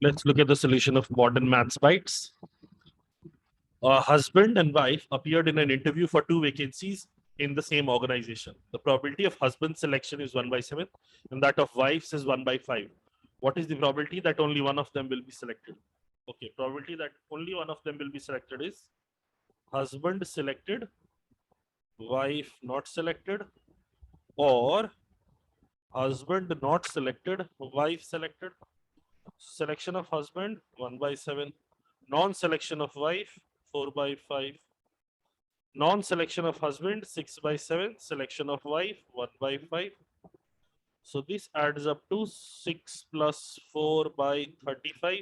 Let's look at the solution of modern maths bites. A husband and wife appeared in an interview for two vacancies in the same organization. The probability of husband's selection is 1 by 7 and that of wife's is 1 by 5. What is the probability that only one of them will be selected? Okay, probability that only one of them will be selected is husband selected, wife not selected, or husband not selected, wife selected. Selection of husband 1 by 7, non-selection of wife 4 by 5, non-selection of husband 6 by 7, selection of wife 1 by 5. So this adds up to 6 plus 4 by 35,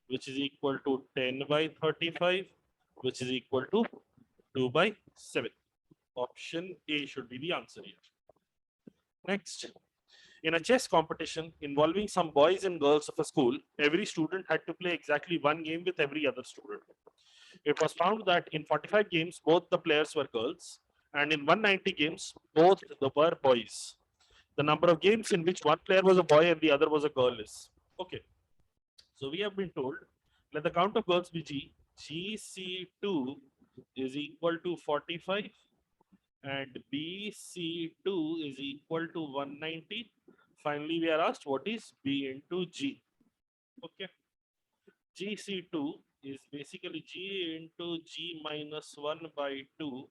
which is equal to 10 by 35, which is equal to 2 by 7. Option A should be the answer here. Next, in a chess competition involving some boys and girls of a school, every student had to play exactly one game with every other student. It was found that in 45 games, both the players were girls, and in 190 games, both were boys. The number of games in which one player was a boy and the other was a girl is. Okay. So we have been told, let the count of girls be G. GC2 is equal to 45 and BC2 is equal to 190. Finally, we are asked what is B into G. Okay. GC2 is basically G into G minus 1 by 2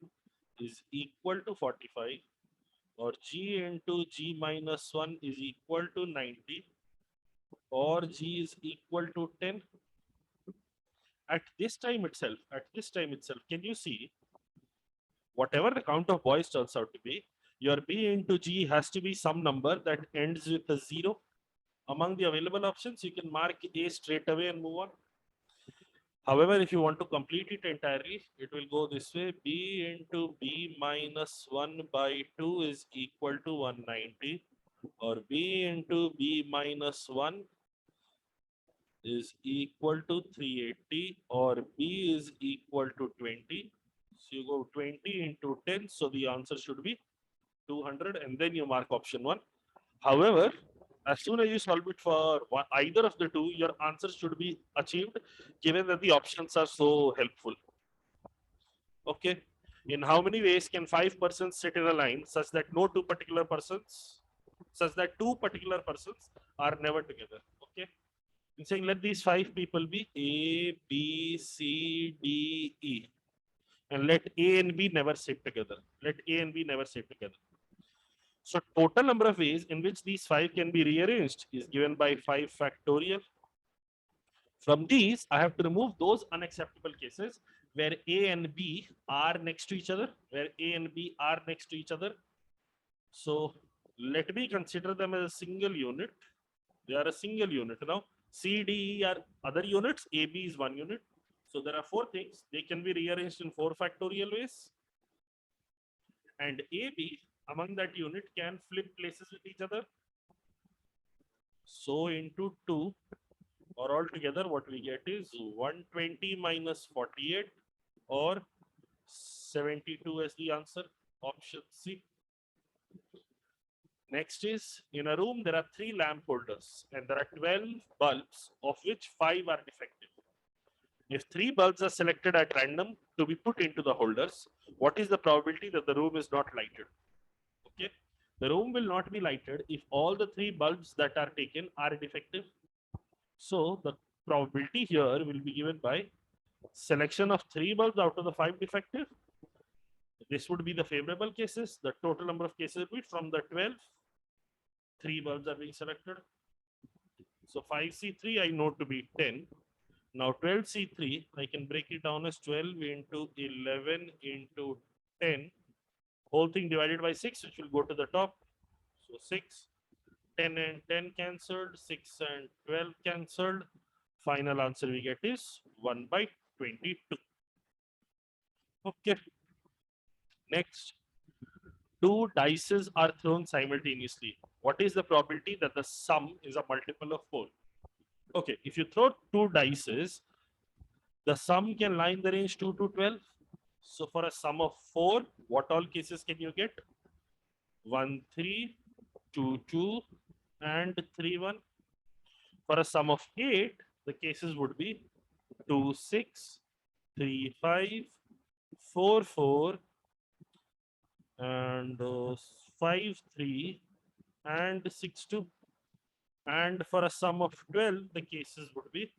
is equal to 45, or G into G minus 1 is equal to 90, or G is equal to 10. At this time itself, can you see whatever the count of boys turns out to be, your B into G has to be some number that ends with a 0. Among the available options, you can mark A straight away and move on. However, if you want to complete it entirely, it will go this way. B into B minus 1 by 2 is equal to 190, or B into B minus 1 is equal to 380, or B is equal to 20. So you go 20 into 10. So the answer should be 200, and then you mark option 1. However, as soon as you solve it for either of the two, your answer should be achieved, given that the options are so helpful. Okay. In how many ways can 5 persons sit in a line such that two particular persons are never together? Okay. I'm saying let these 5 people be A, B, C, D, E. And let A and B never sit together. So total number of ways in which these 5 can be rearranged is given by 5 factorial. From these, I have to remove those unacceptable cases where A and B are next to each other, So let me consider them as a single unit. They are a single unit. Now, C, D, E are other units. A, B is one unit. So there are 4 things. They can be rearranged in 4 factorial ways. And A, B among that unit can flip places with each other. So into 2, or altogether what we get is 120 minus 48, or 72 as the answer, option C. Next is, in a room there are 3 lamp holders and there are 12 bulbs, of which 5 are defective. If 3 bulbs are selected at random to be put into the holders, what is the probability that the room is not lighted? Okay, the room will not be lighted if all the 3 bulbs that are taken are defective. So the probability here will be given by selection of 3 bulbs out of the 5 defective. This would be the favorable cases. The total number of cases will be from the 12, 3 bulbs are being selected. So 5C3 I know to be 10. Now 12C3, I can break it down as 12 into 11 into 10. Whole thing divided by 6, which will go to the top. So 6, 10 and 10 cancelled, 6 and 12 cancelled. Final answer we get is 1 by 22. Okay. Next, 2 dices are thrown simultaneously. What is the probability that the sum is a multiple of 4? Okay, if you throw 2 dices, the sum can lie in the range 2 to 12. So for a sum of 4, what all cases can you get? 1, 3, 2, 2, and 3, 1. For a sum of 8, the cases would be 2, 6, 3, 5, 4, 4, and 5, 3, and 6, 2. And for a sum of 12, the cases would be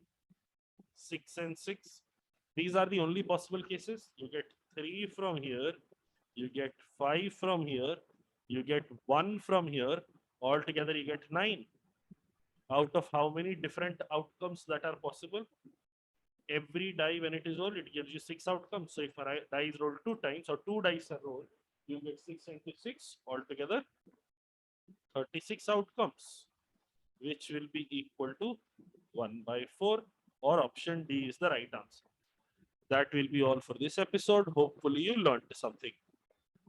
6 and 6. These are the only possible cases. You get 3 from here, you get 5 from here, you get 1 from here. Altogether, you get 9. Out of how many different outcomes that are possible? Every die, when it is rolled, it gives you 6 outcomes. So if a die is rolled 2 times or 2 dice are rolled, you get 6 into 6, altogether 36 outcomes, which will be equal to 1 by 4, or option D is the right answer. That will be all for this episode. Hopefully you learned something.